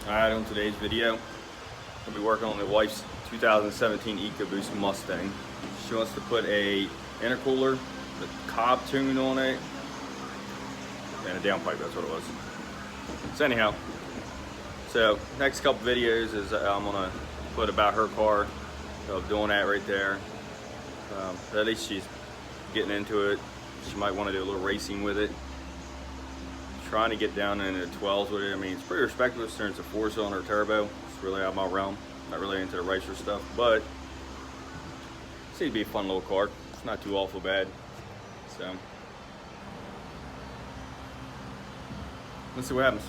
Alright, on today's video, I'll be working on my wife's 2017 EcoBoost Mustang. She wants to put a intercooler, a Cobb tune on it, and a downpipe, that's what it was. So anyhow, next couple videos is I'm gonna put about her car, doing that right there. At least she's getting into it. She might want to do a little racing with it. Trying to get down into 12's with it. I mean, it's pretty respectable since it's a 4-cylinder turbo. It's really out of my realm. Not really into the racer stuff, but it seems to be a fun little car. It's not too awful bad. So let's see what happens.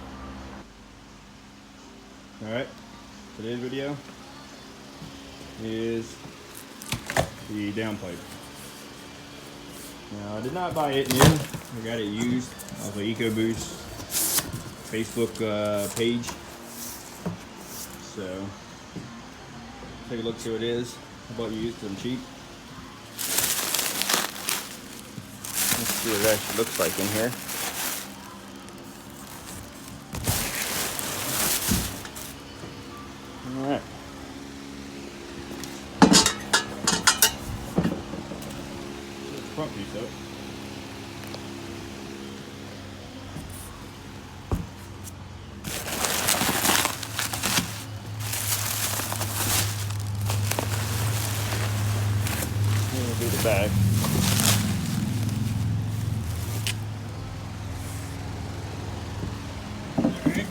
All right, today's video is the downpipe. Now, I did not buy it new. I got it used off the ecoboost Facebook page. So, take a look, see what it is. I bought used, them cheap. Let's see what it actually looks like in here. All right. Front piece up. Here will be the back. Alright.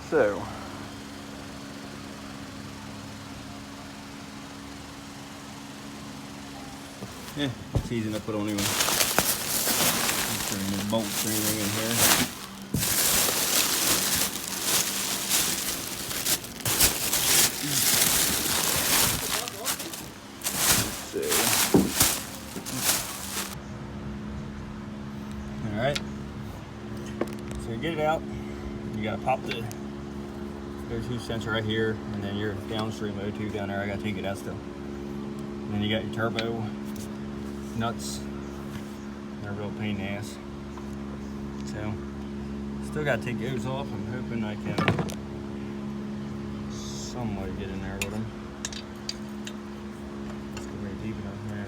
So yeah, it's easy enough to put on anyway. Make sure there's no bolts or anything in here. Alright. So you get it out, you gotta pop the O2 sensor right here, and then your downstream O2 down there. I gotta take it out still. And then you got your turbo nuts. They're a real pain in the ass. So, still gotta take those off. I'm hoping I can somewhat get in there with them. It's gonna be deep enough now,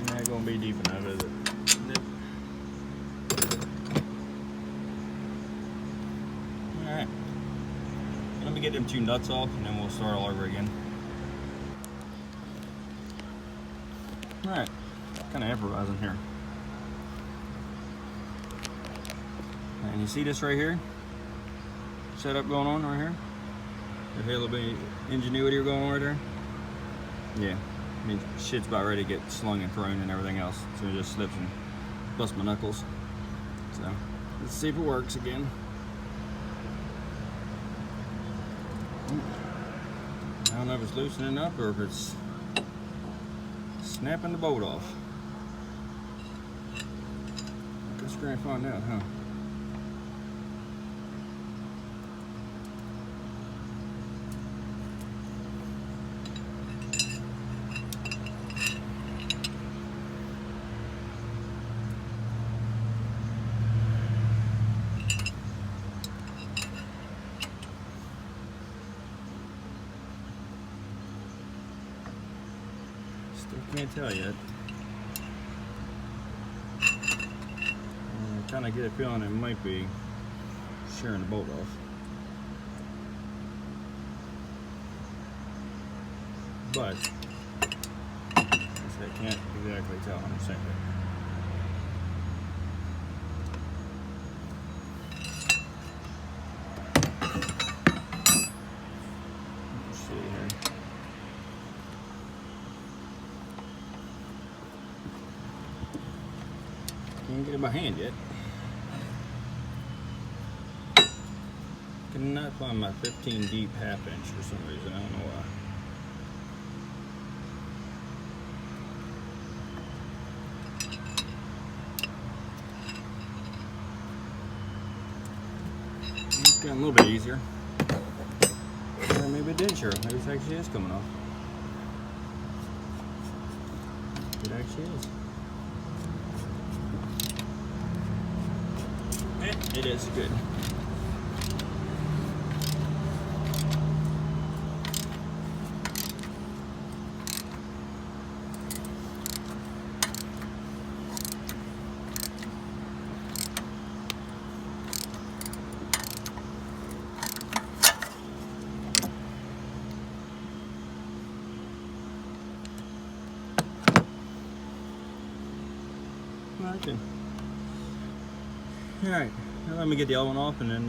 but not gonna be deep enough, is it? Nope. Alright. Let me get them 2 nuts off and then we'll start all over again. Alright, kind of improvising here. And you see this right here? Setup going on right here? There's a little bit of ingenuity going on right there. Yeah, I mean, shit's about ready to get slung and thrown and everything else. So it just slips and busts my knuckles. So, let's see if it works again. I don't know if it's loosening up or if it's snapping the bolt off. I guess we're gonna find out, huh? Still can't tell yet. I kind of get a feeling it might be shearing the bolt off. But I can't exactly tell 100%. Let's see here. Can't get it by hand yet. Cannot find my 15 deep half-inch for some reason. I don't know why. It's getting a little bit easier. Or maybe it did, sure. Maybe it actually is coming off. It actually is. It is good. Okay. All right, now let me get the other one off, and then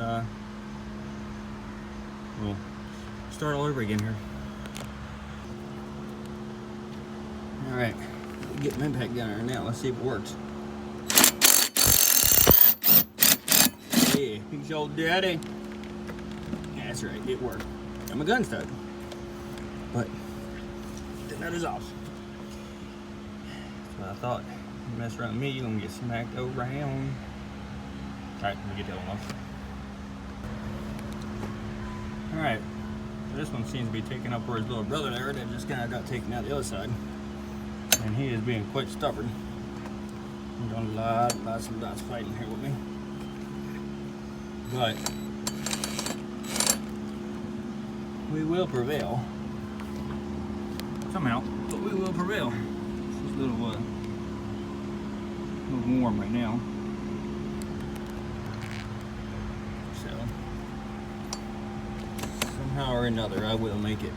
we'll start all over again here. All right, get my impact down there now. Let's see if it works. Yeah, he's old daddy. That's right, it worked. Got my gun stuck, but the nut is off. That's what I thought. You mess around with me, you're gonna get smacked around. Alright, let me get that one off. Alright, so this one seems to be taking up for his little brother there that just kind of got taken out the other side. And he is being quite stubborn. He's doing lots fighting here with me. But we will prevail. Somehow, but we will prevail. This is a little warm right now. So, somehow or another, I will make it.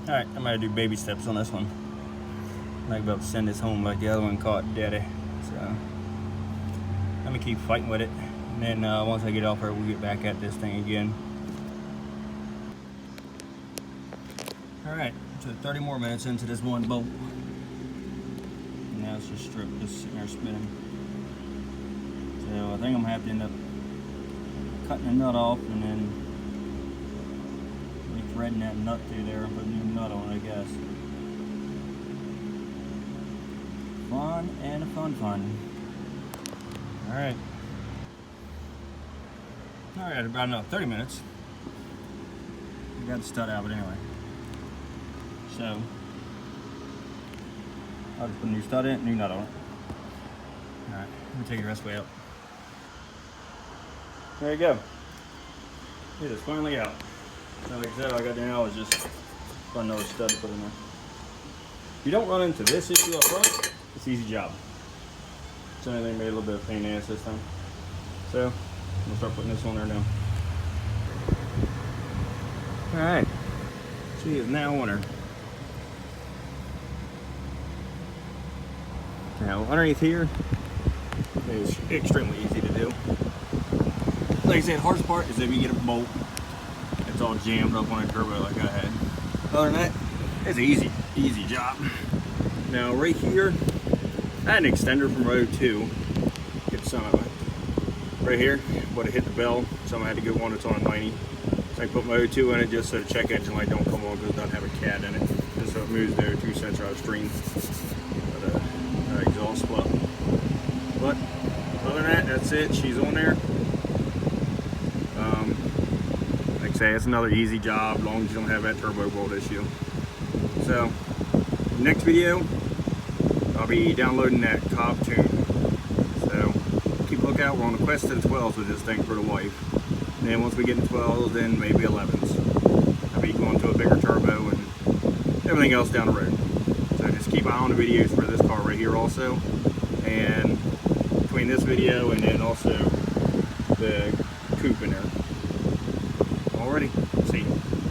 Alright, I'm gonna do baby steps on this one. I'm not about to send this home like the other one caught daddy. So let me keep fighting with it. And then once I get off her, we'll get back at this thing again. Alright, so 30 more minutes into this one bolt. And now it's just stripped, just sitting there spinning. So I think I'm gonna have to end up cutting the nut off and then threading that nut through there and put a new nut on it, I guess. Fun and fun. Alright. Alright, about another 30 minutes. I got the stud out, but anyway. So, I'll just put a new stud in, new nut on it. Alright, let me take the rest way up. There you go. It is finally out. So like I said, all I got to do now is just find another stud to put in there. If you don't run into this issue up front, it's an easy job. It's only thing made a little bit of pain in the ass this time. So, I'm going to start putting this on there now. Alright, she is now on her. Now, underneath here is extremely easy to do. Like I said, hardest part is if you get a bolt, it's all jammed up on a turbo like I had. Other than that, it's an easy job. Now right here, I had an extender from row 2. Get some of it. Right here, but it hit the bell, so I had to get one that's on a 90. So I put my O2 in it just so the check engine light don't come on because it doesn't have a cat in it. Just so it moves the O2 sensor out of stream. But exhaust swap. But other than that, that's it. She's on there. Like I say, it's another easy job as long as you don't have that turbo bolt issue. So, next video, I'll be downloading that Cobb tune. So, keep a lookout. We're on the quest to the 12s with this thing for the wife. And then once we get to 12s, then maybe 11s. I'll be going to a bigger turbo and everything else down the road. So just keep an eye on the videos for this car right here also. And between this video and then also the coupe in there. Alrighty, see you.